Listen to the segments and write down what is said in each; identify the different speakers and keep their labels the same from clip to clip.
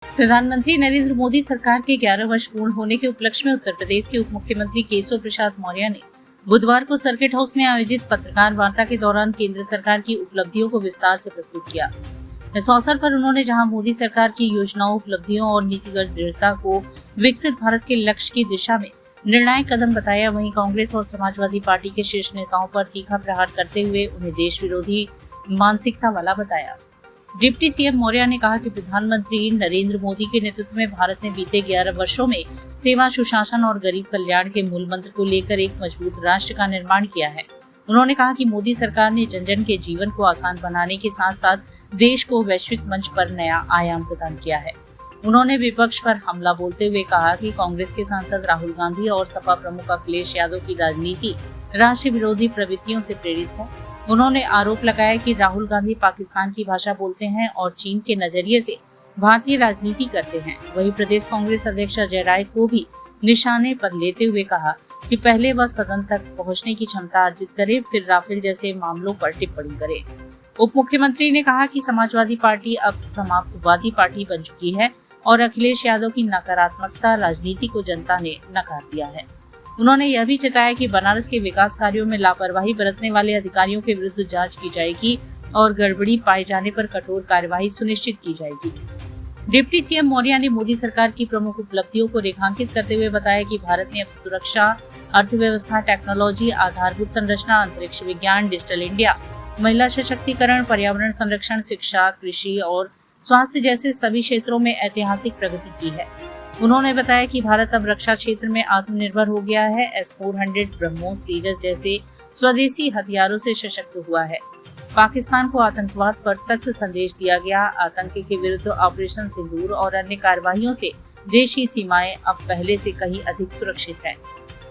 Speaker 1: प्रधानमंत्री नरेंद्र मोदी सरकार के 11 वर्ष पूर्ण होने के उपलक्ष्य में उत्तर प्रदेश के उप मुख्यमंत्री केशव प्रसाद मौर्य ने बुधवार को सर्किट हाउस में आयोजित पत्रकार वार्ता के दौरान केंद्र सरकार की उपलब्धियों को विस्तार से प्रस्तुत किया। इस अवसर पर उन्होंने जहां मोदी सरकार की योजनाओं, उपलब्धियों और नीतिगत दृढ़ता को विकसित भारत के लक्ष्य की दिशा में निर्णायक कदम बताया, वहीं कांग्रेस और समाजवादी पार्टी के शीर्ष नेताओं पर तीखा प्रहार करते हुए उन्हें देश विरोधी मानसिकता वाला बताया। डिप्टी सीएम मौर्य ने कहा कि प्रधानमंत्री नरेंद्र मोदी के नेतृत्व में भारत ने बीते 11 वर्षों में सेवा, सुशासन और गरीब कल्याण के मूल मंत्र को लेकर एक मजबूत राष्ट्र का निर्माण किया है। उन्होंने कहा कि मोदी सरकार ने जन जन के जीवन को आसान बनाने के साथ साथ देश को वैश्विक मंच पर नया आयाम प्रदान किया है। उन्होंने विपक्ष पर हमला बोलते हुए कहा कि कांग्रेस के सांसद राहुल गांधी और सपा प्रमुख अखिलेश यादव की राजनीति राष्ट्र विरोधी प्रवृत्तियों से प्रेरित है। उन्होंने आरोप लगाया कि राहुल गांधी पाकिस्तान की भाषा बोलते हैं और चीन के नजरिए से भारतीय राजनीति करते हैं। वहीं प्रदेश कांग्रेस अध्यक्ष अजय राय को भी निशाने पर लेते हुए कहा कि पहले वह सदन तक पहुंचने की क्षमता अर्जित करे, फिर राफेल जैसे मामलों पर टिप्पणी करे। उप मुख्यमंत्री ने कहा कि समाजवादी पार्टी अब समाप्तवादी पार्टी बन चुकी है और अखिलेश यादव की नकारात्मकता राजनीति को जनता ने नकार दिया है। उन्होंने यह भी चेताया कि बनारस के विकास कार्यों में लापरवाही बरतने वाले अधिकारियों के विरुद्ध जांच की जाएगी और गड़बड़ी पाए जाने पर कठोर कार्यवाही सुनिश्चित की जाएगी। डिप्टी सीएम मौर्य ने मोदी सरकार की प्रमुख उपलब्धियों को रेखांकित करते हुए बताया कि भारत ने अब सुरक्षा, अर्थव्यवस्था, टेक्नोलॉजी, आधारभूत संरचना, अंतरिक्ष विज्ञान, डिजिटल इंडिया, महिला सशक्तिकरण, पर्यावरण संरक्षण, शिक्षा, कृषि और स्वास्थ्य जैसे सभी क्षेत्रों में ऐतिहासिक प्रगति की है। उन्होंने बताया कि भारत अब रक्षा क्षेत्र में आत्मनिर्भर हो गया है। S-400, ब्रह्मोस, तेजस जैसे स्वदेशी हथियारों से सशक्त हुआ है। पाकिस्तान को आतंकवाद पर सख्त संदेश दिया गया। आतंक के विरुद्ध ऑपरेशन सिंदूर और अन्य कार्यवाहियों से देश की सीमाएं अब पहले से कहीं अधिक सुरक्षित है।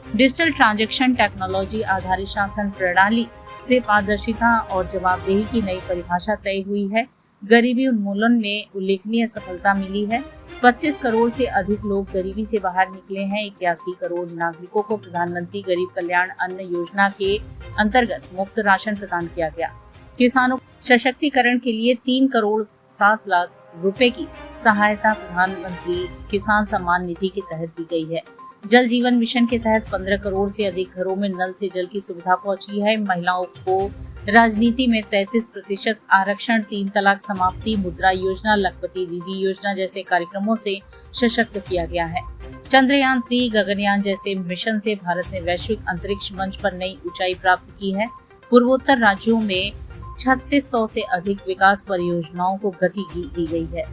Speaker 1: डिजिटल ट्रांजैक्शन टेक्नोलॉजी आधारित शासन प्रणाली से पारदर्शिता और जवाबदेही की नई परिभाषा तय हुई है। गरीबी उन्मूलन में उल्लेखनीय सफलता मिली है। 25 करोड़ से अधिक लोग गरीबी से बाहर निकले हैं। 81 करोड़ नागरिकों को प्रधानमंत्री गरीब कल्याण अन्न योजना के अंतर्गत मुफ्त राशन प्रदान किया गया। किसानों सशक्तिकरण के लिए 3 करोड़ 7 लाख रुपए की सहायता प्रधानमंत्री किसान सम्मान निधि के तहत दी गई है। जल जीवन मिशन के तहत 15 करोड़ से अधिक घरों में नल से जल की सुविधा पहुंची है। महिलाओं को राजनीति में 33% आरक्षण, 3 तलाक समाप्ति, मुद्रा योजना, लखपति दीदी योजना जैसे कार्यक्रमों से सशक्त किया गया है। चंद्रयान 3, गगनयान जैसे मिशन से भारत ने वैश्विक अंतरिक्ष मंच पर नई ऊंचाई प्राप्त की है। पूर्वोत्तर राज्यों में 3600 से अधिक विकास परियोजनाओं को गति दी गई है।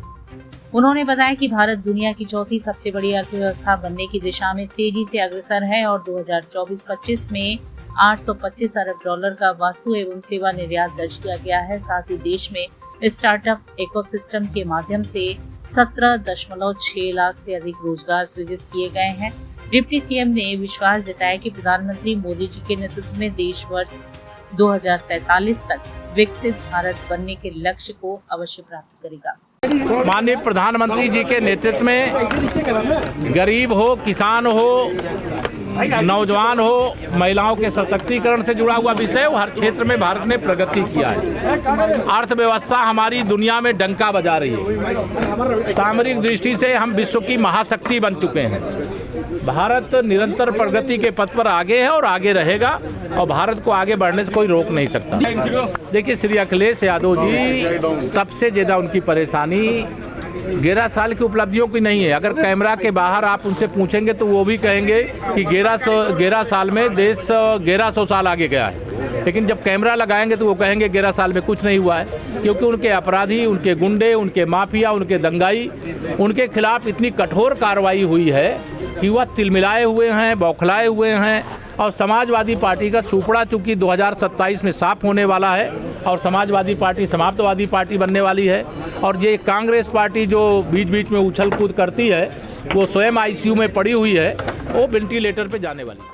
Speaker 1: उन्होंने बताया कि भारत दुनिया की चौथी सबसे बड़ी अर्थव्यवस्था बनने की दिशा में तेजी से अग्रसर है और 2024-25 में 825 अरब डॉलर का वस्तु एवं सेवा निर्यात दर्ज किया गया है। साथ ही देश में स्टार्टअप इकोसिस्टम के माध्यम से 17.6 लाख से अधिक रोजगार सृजित किए गए हैं। डिप्टी सीएम ने विश्वास जताया कि प्रधानमंत्री मोदी जी के नेतृत्व में देश वर्ष 2047 तक विकसित भारत बनने के लक्ष्य को अवश्य प्राप्त करेगा।
Speaker 2: माननीय प्रधानमंत्री जी के नेतृत्व में गरीब हो, किसान हो, नौजवान हो, महिलाओं के सशक्तिकरण से जुड़ा हुआ विषय हो, हर क्षेत्र में भारत ने प्रगति किया है। अर्थव्यवस्था हमारी दुनिया में डंका बजा रही है। सामरिक दृष्टि से हम विश्व की महाशक्ति बन चुके हैं। भारत निरंतर प्रगति के पथ पर आगे है और आगे रहेगा और भारत को आगे बढ़ने से कोई रोक नहीं सकता। देखिए, श्री अखिलेश यादव जी, सबसे ज़्यादा उनकी परेशानी 11 साल की उपलब्धियों की नहीं है। अगर कैमरा के बाहर आप उनसे पूछेंगे तो वो भी कहेंगे कि 11 साल में देश 1100 साल आगे गया है, लेकिन जब कैमरा लगाएंगे तो वो कहेंगे 11 साल में कुछ नहीं हुआ है, क्योंकि उनके अपराधी, उनके गुंडे, उनके माफिया, उनके दंगाई, उनके खिलाफ इतनी कठोर कार्रवाई हुई है कि वह तिलमिलाए हुए हैं, बौखलाए हुए हैं। और समाजवादी पार्टी का सुपड़ा चूंकि 2027 में साफ होने वाला है और समाजवादी पार्टी समाप्तवादी पार्टी बनने वाली है, और ये कांग्रेस पार्टी जो बीच बीच में उछल कूद करती है, वो स्वयं ICU में पड़ी हुई है, वो वेंटिलेटर पे जाने वाली है।